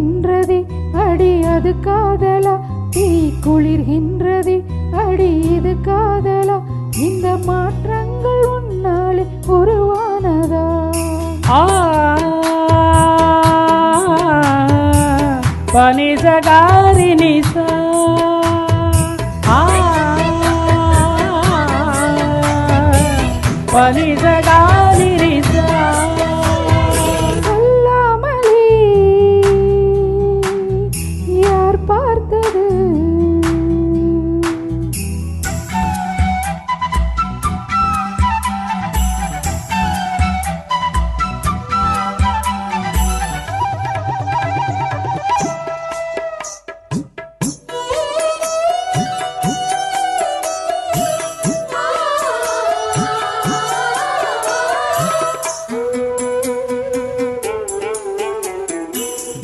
சுடுகின்றதே அடி அது காதலா, தீ குளிர்கின்றதே அடி இது காதலா, இந்த மாற்றங்கள் உன்னாலே உருவானதா? பனிசகாரி நிசா பனிசகாரி நிசா சொல்லாமலே யார் பார்த்தது?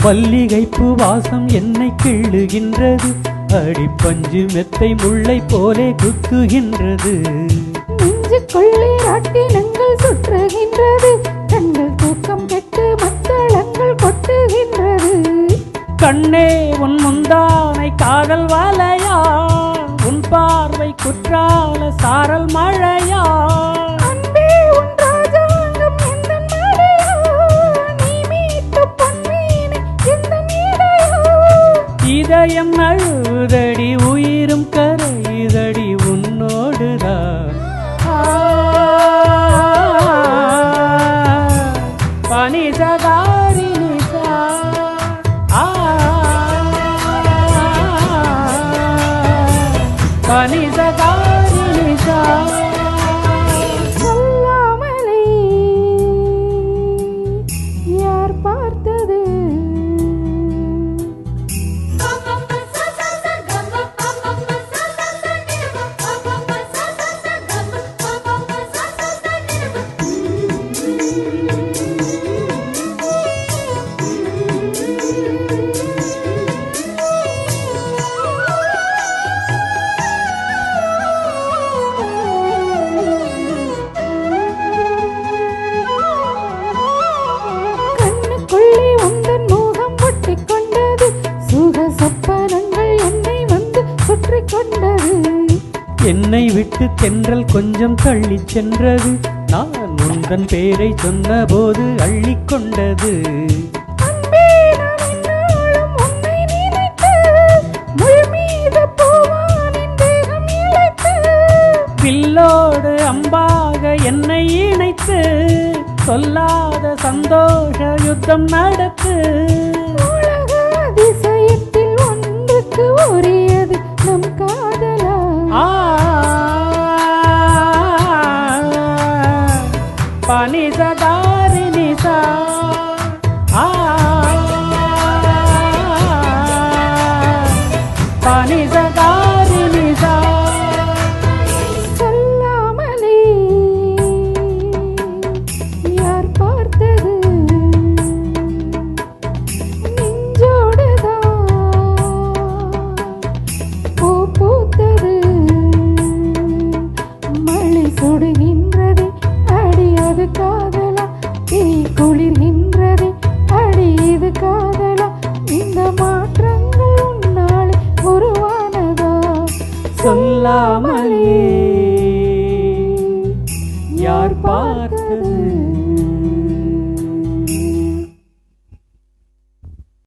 மல்லிகைப்பூ வாசம் என்னை கிள்ளுகின்றது, அடி பஞ்சு மெத்தை முல்லை போலே குத்துகின்றது. நெஞ்சுக்குள்ளே ராட்டினங்கள் சுற்றுகின்றது, கண்கள் தூக்கம் கெட்டு மத்தளங்கள் கொட்டுகின்றது. கண்ணே உன் முந்தானை காதல் வலையா, உன் பார்வை குற்றால சாரல் மழையா, இதயம் அழுதடி உயிரும் கரையுதடி உன்னோடுதான். பனிசகாரி நிசா பனிசகாரி நிசா சொல்லாமலே யார் பார்த்தது? என்னை விட்டு தென்றல் கொஞ்சம் தள்ளி சென்றது, நான் உந்தன் பேரை சொன்ன போது அள்ளிக்கொண்டது. பில்லோடு அம்பாக என்னை இணைத்து, சொல்லாத சந்தோஷ யுத்தம் நடத்து. அதிசயத்தில் ஒன்றுக்கு உரியது நம் காதலா? பனிசகாரி நிசா பனிசகாரி நிசா சொல்லாமலே யார் பார்த்தது? நெஞ்சோடுதான் பூ பூத்தது, மழை சுடுகின்றது அடி அது காதலா, தீ குளிர்கின்றது அடி இது காதலா, இந்த மாற்றங்கள் உன்னாலே உருவானதா? சொல்லாமலே